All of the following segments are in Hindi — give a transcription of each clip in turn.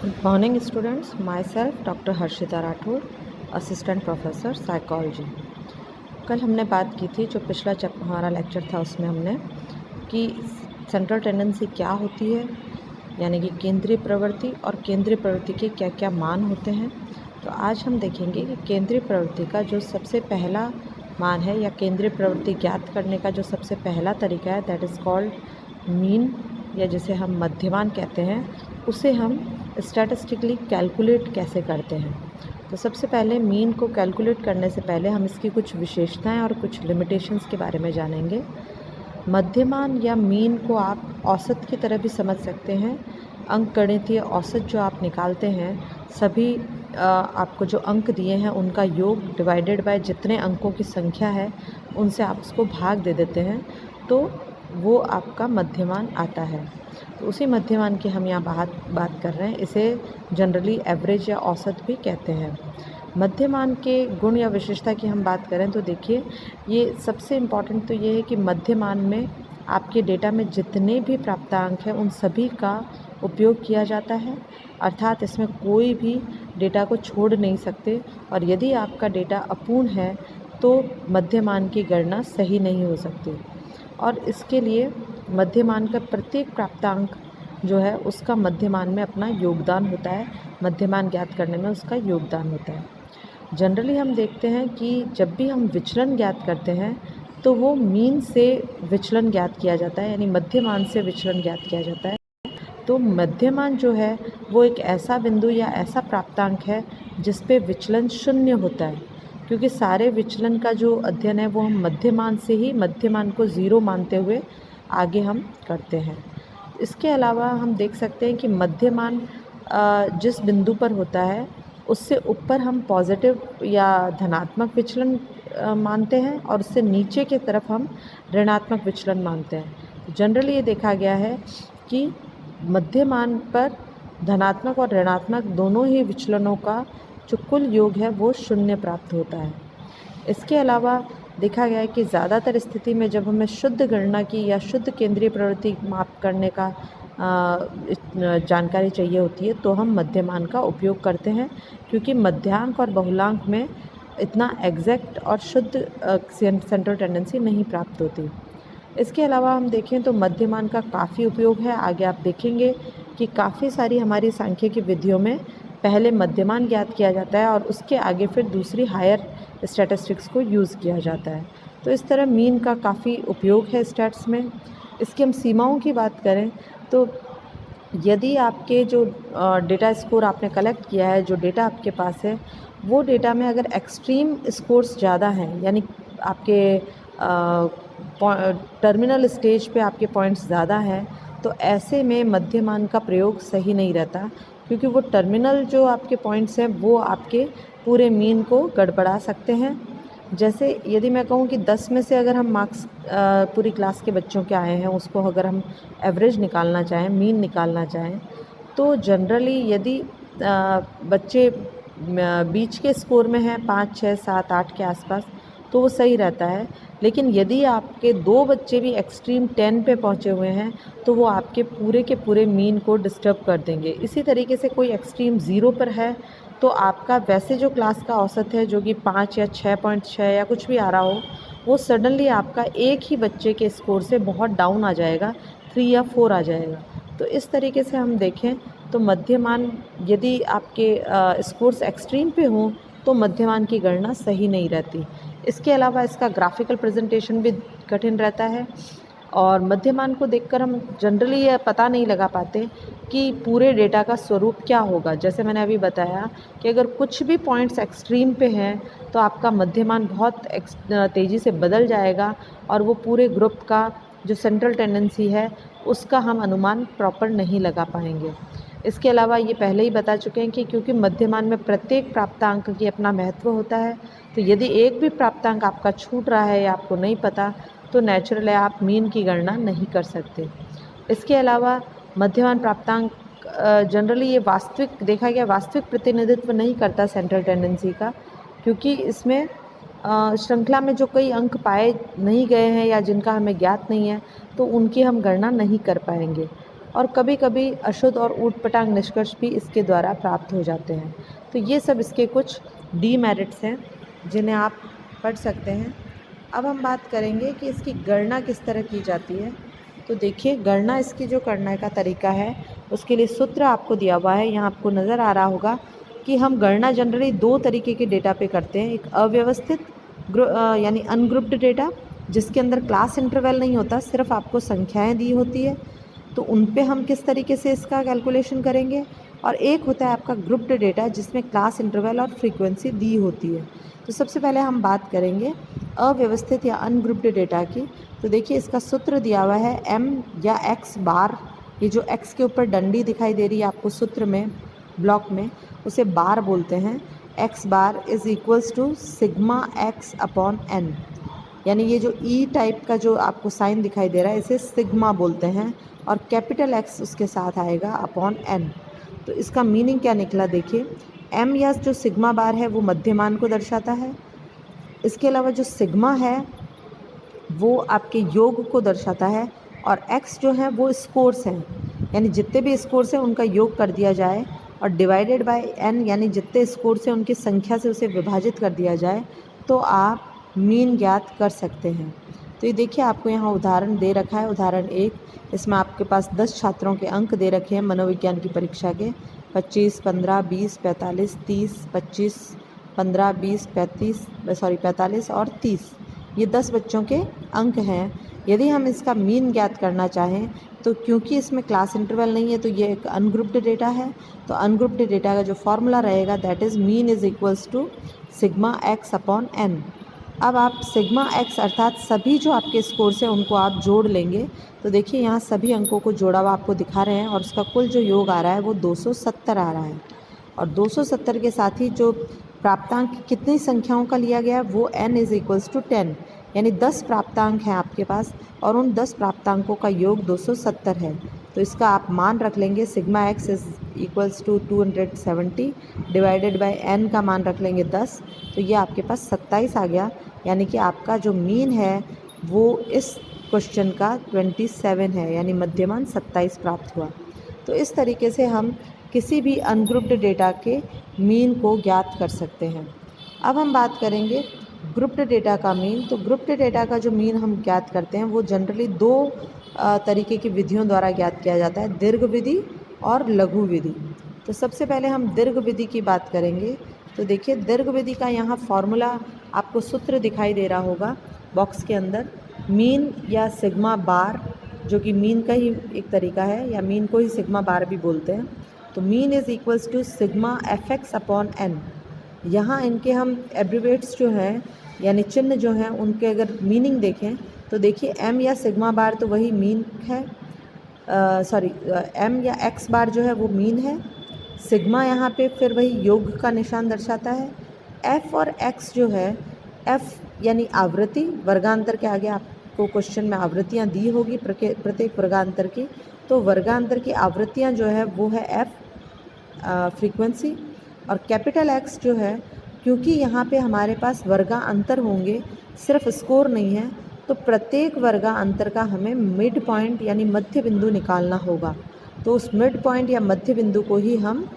Good morning students, myself Dr. Harshita Rathore, assistant professor psychology. कल हमने बात की थी, जो पिछला हमारा लेक्चर था उसमें हमने कि सेंट्रल टेंडेंसी क्या होती है, यानी कि केंद्रीय प्रवृत्ति, और केंद्रीय प्रवृत्ति के क्या क्या मान होते हैं। तो आज हम देखेंगे कि केंद्रीय प्रवृत्ति का जो सबसे पहला मान है या केंद्रीय प्रवृत्ति ज्ञात करने का जो सबसे पहला तरीका है, दैट इज़ कॉल्ड मीन, या जिसे हम मध्यमान कहते हैं, उसे हम स्टैटिस्टिकली कैलकुलेट कैसे करते हैं। तो सबसे पहले मीन को कैलकुलेट करने से पहले हम इसकी कुछ विशेषताएं और कुछ लिमिटेशंस के बारे में जानेंगे। मध्यमान या मीन को आप औसत की तरह भी समझ सकते हैं। अंकगणितीय औसत जो आप निकालते हैं, सभी आपको जो अंक दिए हैं उनका योग डिवाइडेड बाय जितने अंकों की संख्या है उनसे आप उसको भाग दे देते हैं, तो वो आपका मध्यमान आता है। तो उसी मध्यमान की हम यहाँ बात कर रहे हैं। इसे जनरली एवरेज या औसत भी कहते हैं। मध्यमान के गुण या विशेषता की हम बात करें तो देखिए, ये सबसे इम्पॉर्टेंट तो ये है कि मध्यमान में आपके डेटा में जितने भी प्राप्तांक हैं उन सभी का उपयोग किया जाता है, अर्थात इसमें कोई भी डेटा को छोड़ नहीं सकते, और यदि आपका डेटा अपूर्ण है तो मध्यमान की गणना सही नहीं हो सकती। और इसके लिए मध्यमान का प्रत्येक प्राप्तांक जो है उसका मध्यमान में अपना योगदान होता है, मध्यमान ज्ञात करने में उसका योगदान होता है। जनरली हम देखते हैं कि जब भी हम विचलन ज्ञात करते हैं तो वो मीन से विचलन ज्ञात किया जाता है, यानी मध्यमान से विचलन ज्ञात किया जाता है। तो मध्यमान जो है वो एक ऐसा बिंदु या ऐसा प्राप्तांक है जिस पे विचलन शून्य होता है, क्योंकि सारे विचलन का जो अध्ययन है वो हम मध्यमान से ही, मध्यमान को ज़ीरो मानते हुए आगे हम करते हैं। इसके अलावा हम देख सकते हैं कि मध्यमान जिस बिंदु पर होता है उससे ऊपर हम पॉजिटिव या धनात्मक विचलन मानते हैं, और उससे नीचे की तरफ हम ऋणात्मक विचलन मानते हैं। जनरली ये देखा गया है कि मध्यमान पर धनात्मक और ऋणात्मक दोनों ही विचलनों का जो कुल योग है वो शून्य प्राप्त होता है। इसके अलावा देखा गया है कि ज़्यादातर स्थिति में जब हमें शुद्ध गणना की या शुद्ध केंद्रीय प्रवृत्ति माप करने का जानकारी चाहिए होती है तो हम मध्यमान का उपयोग करते हैं, क्योंकि मध्यांक और बहुलांक में इतना एग्जैक्ट और शुद्ध सेंट्रल टेंडेंसी नहीं प्राप्त होती। इसके अलावा हम देखें तो मध्यमान का काफ़ी उपयोग है। आगे आप देखेंगे कि काफ़ी सारी हमारी सांख्यिकी विधियों में पहले मध्यमान ज्ञात किया जाता है और उसके आगे फिर दूसरी हायर स्टैटिस्टिक्स को यूज़ किया जाता है। तो इस तरह मीन का काफ़ी उपयोग है स्टैट्स में। इसकी हम सीमाओं की बात करें तो यदि आपके जो डेटा स्कोर आपने कलेक्ट किया है, जो डेटा आपके पास है, वो डेटा में अगर एक्सट्रीम स्कोर्स ज़्यादा हैं, यानी आपके टर्मिनल स्टेज पे आपके पॉइंट्स ज़्यादा हैं, तो ऐसे में मध्यमान का प्रयोग सही नहीं रहता, क्योंकि वो टर्मिनल जो आपके पॉइंट्स हैं वो आपके पूरे मीन को गड़बड़ा सकते हैं। जैसे यदि मैं कहूँ कि 10 में से अगर हम मार्क्स पूरी क्लास के बच्चों के आए हैं, उसको अगर हम एवरेज निकालना चाहें, मीन निकालना चाहें, तो जनरली यदि बच्चे बीच के स्कोर में हैं 5, 6, 7, 8 के आसपास, तो वो सही रहता है। लेकिन यदि आपके 2 बच्चे भी एक्सट्रीम 10 पे पहुँचे हुए हैं तो वो आपके पूरे के पूरे मीन को डिस्टर्ब कर देंगे। इसी तरीके से कोई एक्सट्रीम 0 पर है तो आपका वैसे जो क्लास का औसत है, जो कि 5 या 6.6 या कुछ भी आ रहा हो, वो सडनली आपका एक ही बच्चे के स्कोर से बहुत डाउन आ जाएगा, 3 या 4 आ जाएगा। तो इस तरीके से हम देखें तो मध्यमान, यदि आपके स्कोर्स एक्सट्रीम पे हों तो मध्यमान की गणना सही नहीं रहती। इसके अलावा इसका ग्राफिकल प्रेजेंटेशन भी कठिन रहता है, और मध्यमान को देखकर हम जनरली यह पता नहीं लगा पाते कि पूरे डेटा का स्वरूप क्या होगा। जैसे मैंने अभी बताया कि अगर कुछ भी पॉइंट्स एक्सट्रीम पे हैं तो आपका मध्यमान बहुत तेज़ी से बदल जाएगा, और वो पूरे ग्रुप का जो सेंट्रल टेंडेंसी है उसका हम अनुमान प्रॉपर नहीं लगा पाएंगे। इसके अलावा ये पहले ही बता चुके हैं कि क्योंकि मध्यमान में प्रत्येक प्राप्तांक की अपना महत्व होता है, तो यदि एक भी प्राप्तांक आपका छूट रहा है या आपको नहीं पता तो नेचुरल है आप मीन की गणना नहीं कर सकते। इसके अलावा मध्यमान प्राप्तांक जनरली ये वास्तविक देखा गया वास्तविक प्रतिनिधित्व नहीं करता सेंट्रल टेंडेंसी का, क्योंकि इसमें श्रृंखला में जो कई अंक पाए नहीं गए हैं या जिनका हमें ज्ञात नहीं है तो उनकी हम गणना नहीं कर पाएंगे। और कभी कभी अशुद्ध और ऊटपटांग निष्कर्ष भी इसके द्वारा प्राप्त हो जाते हैं। तो ये सब इसके कुछ डीमेरिट्स हैं जिन्हें आप पढ़ सकते हैं। अब हम बात करेंगे कि इसकी गणना किस तरह की जाती है। तो देखिए, गणना इसकी जो करने का तरीका है उसके लिए सूत्र आपको दिया हुआ है। यहाँ आपको नज़र आ रहा होगा कि हम गणना जनरली दो तरीके के डेटा पे करते हैं। एक अव्यवस्थित यानी अनग्रुप्ड डेटा जिसके अंदर क्लास इंटरवल नहीं होता, सिर्फ आपको संख्याएं दी होती है, तो उन पे हम किस तरीके से इसका कैलकुलेशन करेंगे। और एक होता है आपका ग्रुप्ड डेटा जिसमें क्लास इंटरवल और फ्रीक्वेंसी दी होती है। तो सबसे पहले हम बात करेंगे अव्यवस्थित या अनग्रुप्ड डेटा की। तो देखिए, इसका सूत्र दिया हुआ है m या x बार। ये जो x के ऊपर डंडी दिखाई दे रही है आपको सूत्र में, ब्लॉक में, उसे बार बोलते हैं। x bar is equals to sigma x upon n, यानी ये जो ई टाइप का जो आपको साइन दिखाई दे रहा है इसे सिग्मा बोलते हैं, और कैपिटल एक्स उसके साथ आएगा अपॉन एन। तो इसका मीनिंग क्या निकला, देखिए, एम या जो सिग्मा बार है वो मध्यमान को दर्शाता है। इसके अलावा जो सिग्मा है वो आपके योग को दर्शाता है, और एक्स जो है वो स्कोर्स हैं, यानी जितने भी स्कोर्स हैं उनका योग कर दिया जाए, और डिवाइडेड बाय एन, यानी जितने स्कोर्स हैं उनकी संख्या से उसे विभाजित कर दिया जाए, तो आप मीन ज्ञात कर सकते हैं। तो ये देखिए, आपको यहाँ उदाहरण दे रखा है। उदाहरण 1, इसमें आपके पास 10 छात्रों के अंक दे रखे हैं मनोविज्ञान की परीक्षा के, 25, 15, 20, 45, 30, 25, 15, 20, 45 और 30, ये 10 बच्चों के अंक हैं। यदि हम इसका मीन ज्ञात करना चाहें तो क्योंकि इसमें क्लास इंटरवल नहीं है तो ये एक अनग्रुप्ड डेटा है, तो अनग्रुप्ड डेटा का जो फॉर्मूला रहेगा that is mean is equals to sigma X upon N. अब आप सिग्मा एक्स अर्थात सभी जो आपके स्कोर्स हैं उनको आप जोड़ लेंगे। तो देखिए, यहाँ सभी अंकों को जोड़ा हुआ आपको दिखा रहे हैं, और उसका कुल जो योग आ रहा है वो 270 आ रहा है। और 270 के साथ ही जो प्राप्तांक कितनी संख्याओं का लिया गया वो n इज़ इक्वल्स टू 10, यानी 10 प्राप्तांक हैं आपके पास, और उन 10 प्राप्तांकों का योग 270 है। तो इसका आप मान रख लेंगे, sigma X is equals to 270 divided by n का मान रख लेंगे 10, तो ये आपके पास 27 आ गया। यानी कि आपका जो मीन है वो इस क्वेश्चन का 27 है, यानी मध्यमान 27 प्राप्त हुआ। तो इस तरीके से हम किसी भी अनग्रुप्ड डेटा के मीन को ज्ञात कर सकते हैं। अब हम बात करेंगे ग्रुप्ड डेटा का मीन। तो ग्रुप्ड डेटा का जो मीन हम ज्ञात करते हैं वो जनरली दो तरीके की विधियों द्वारा ज्ञात किया जाता है, दीर्घ विधि और लघु विधि। तो सबसे पहले हम दीर्घ विधि की बात करेंगे। तो देखिए, दीर्घ विधि का यहाँ फॉर्मूला आपको सूत्र दिखाई दे रहा होगा बॉक्स के अंदर। मीन या सिग्मा बार, जो कि मीन का ही एक तरीका है, या मीन को ही सिग्मा बार भी बोलते हैं। तो mean is equals to sigma F X upon N. यहाँ इनके हम एब्रीवेट्स जो हैं यानी चिन्ह जो हैं उनके अगर मीनिंग देखें तो देखिए, एम या सिग्मा बार तो वही मीन है, एम या एक्स बार जो है वो मीन है, सिग्मा यहाँ पे फिर वही योग का निशान दर्शाता है। एफ़ और एक्स जो है, एफ़ यानी आवृत्ति, वर्गांतर के आगे आपको क्वेश्चन में आवृत्तियाँ दी होगी प्रत्येक वर्गांतर की, तो वर्गांतर की आवृत्तियाँ जो है वो है एफ़ फ्रीक्वेंसी। और कैपिटल एक्स जो है, क्योंकि यहाँ पे हमारे पास वर्गांतर होंगे, सिर्फ स्कोर नहीं है, तो प्रत्येक वर्गांतर का हमें मिड पॉइंट यानी मध्य बिंदु निकालना होगा। तो उस मिड पॉइंट या मध्य बिंदु को ही हम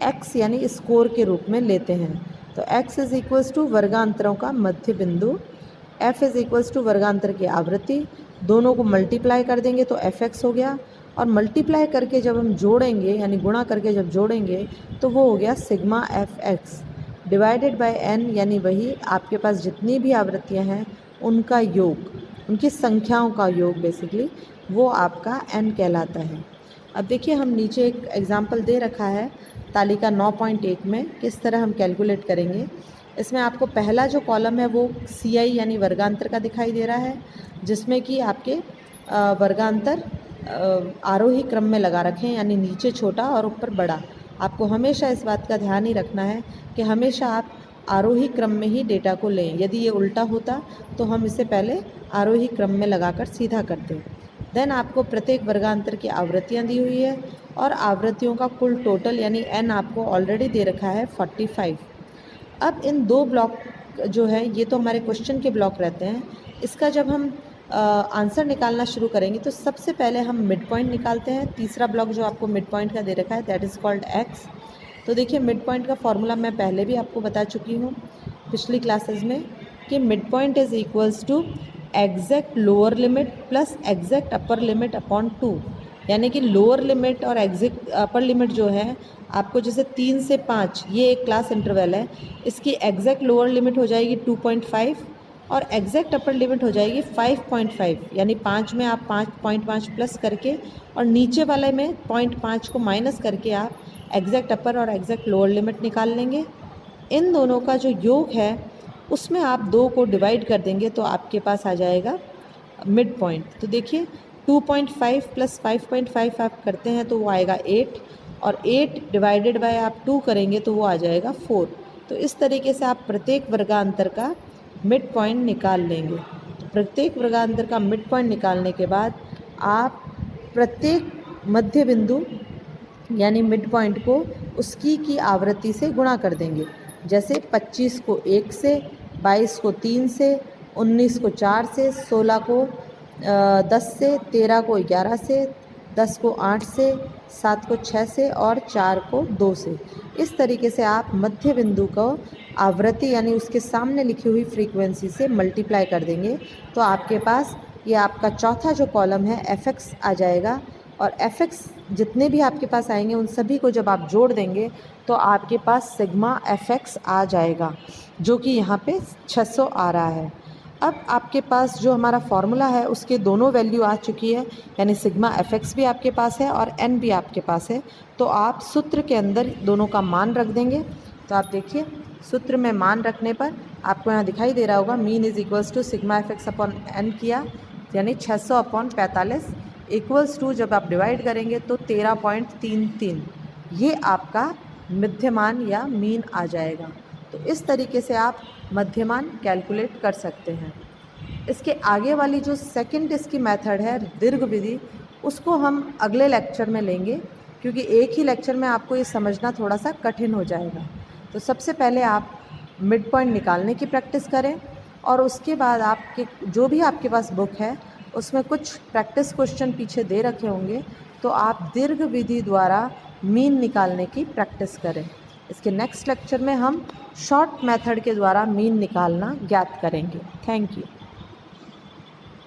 x यानी स्कोर के रूप में लेते हैं। तो x इज़ इक्वल्स टू वर्गांतरों का मध्य बिंदु, f इज़ इक्वल्स टू वर्गांतर की आवृत्ति, दोनों को मल्टीप्लाई कर देंगे तो fx हो गया, और मल्टीप्लाई करके जब हम जोड़ेंगे यानी गुणा करके जब जोड़ेंगे तो वो हो गया sigma F x divided by n, यानी वही आपके पास जितनी भी आवृत्तियाँ हैं उनका योग, उनकी संख्याओं का योग बेसिकली, वो आपका n कहलाता है। अब देखिए, हम नीचे एक एग्जाम्पल दे रखा है तालिका 9.1 में, किस तरह हम कैलकुलेट करेंगे। इसमें आपको पहला जो कॉलम है वो CI यानी वर्गांतर का दिखाई दे रहा है, जिसमें कि आपके वर्गांतर आरोही क्रम में लगा रखे हैं, यानी नीचे छोटा और ऊपर बड़ा। आपको हमेशा इस बात का ध्यान ही रखना है कि हमेशा आप आरोही क्रम में ही डेटा को लें। यदि ये उल्टा होता तो हम इसे पहले आरोही क्रम में लगाकर सीधा करते। देन आपको प्रत्येक वर्गांतर की आवृत्तियाँ दी हुई है, और आवृत्तियों का कुल टोटल यानी n आपको ऑलरेडी दे रखा है 45। अब इन दो ब्लॉक जो है ये तो हमारे क्वेश्चन के ब्लॉक रहते हैं, इसका जब हम आंसर निकालना शुरू करेंगे तो सबसे पहले हम मिड पॉइंट निकालते हैं। तीसरा ब्लॉक जो आपको मिड पॉइंट का दे रखा है दैट इज़ कॉल्ड एक्स। तो देखिए मिड पॉइंट का फॉर्मूला मैं पहले भी आपको बता चुकी हूँ पिछली क्लासेस में कि mid point is equals to exact lower limit plus exact upper limit upon 2। यानी कि लोअर लिमिट और एग्जैक्ट अपर लिमिट जो है आपको जैसे 3 से 5 ये एक क्लास इंटरवल है, इसकी एग्जैक्ट लोअर लिमिट हो जाएगी 2.5 और एग्जैक्ट अपर लिमिट हो जाएगी 5.5। यानी 5 में आप 5.5 प्लस करके और नीचे वाले में 0.5 को माइनस करके आप एग्जैक्ट अपर और एग्जैक्ट लोअर लिमिट निकाल लेंगे। इन दोनों का जो योग है उसमें आप 2 को डिवाइड कर देंगे तो आपके पास आ जाएगा मिड पॉइंट। तो देखिए 2.5 प्लस 5.5 आप करते हैं तो वो आएगा 8 और 8 डिवाइडेड बाय आप 2 करेंगे तो वो आ जाएगा 4। तो इस तरीके से आप प्रत्येक वर्गांतर का मिड पॉइंट निकाल लेंगे। प्रत्येक वर्गांतर का मिड पॉइंट निकालने के बाद आप प्रत्येक मध्य बिंदु यानी मिड पॉइंट को उसकी की आवृत्ति से गुणा कर देंगे। जैसे 25 को 1 से, 22 को 3 से, 19 को 4 से, 16 को 10 से, 13 को 11 से, 10 को 8 से, 7 को 6 से और 4 को 2 से। इस तरीके से आप मध्य बिंदु को आवृत्ति यानी उसके सामने लिखी हुई फ्रीक्वेंसी से मल्टीप्लाई कर देंगे तो आपके पास ये आपका चौथा जो कॉलम है एफ आ जाएगा। और एफ जितने भी आपके पास आएंगे उन सभी को जब आप जोड़ देंगे तो आपके पास सिग्मा एफ आ जाएगा जो कि यहाँ पे 600 आ रहा है। अब आपके पास जो हमारा फॉर्मूला है उसके दोनों वैल्यू आ चुकी है यानी सिग्मा एफ भी आपके पास है और एन भी आपके पास है। तो आप सूत्र के अंदर दोनों का मान रख देंगे। तो आप देखिए सूत्र में मान रखने पर आपको यहाँ दिखाई दे रहा होगा mean is equals to sigma F upon N किया यानी 600 अपॉन 45 इक्वल्स टू जब आप डिवाइड करेंगे तो 13.33 ये आपका मध्यमान या मीन आ जाएगा। तो इस तरीके से आप मध्यमान कैलकुलेट कर सकते हैं। इसके आगे वाली जो सेकंड इसकी मेथड है दीर्घ विधि उसको हम अगले लेक्चर में लेंगे क्योंकि एक ही लेक्चर में आपको ये समझना थोड़ा सा कठिन हो जाएगा। तो सबसे पहले आप मिड पॉइंट निकालने की प्रैक्टिस करें और उसके बाद आपके जो भी आपके पास बुक है उसमें कुछ प्रैक्टिस क्वेश्चन पीछे दे रखे होंगे तो आप दीर्घ विधि द्वारा मीन निकालने की प्रैक्टिस करें। इसके नेक्स्ट लेक्चर में हम शॉर्ट मेथड के द्वारा मीन निकालना ज्ञात करेंगे। Thank you.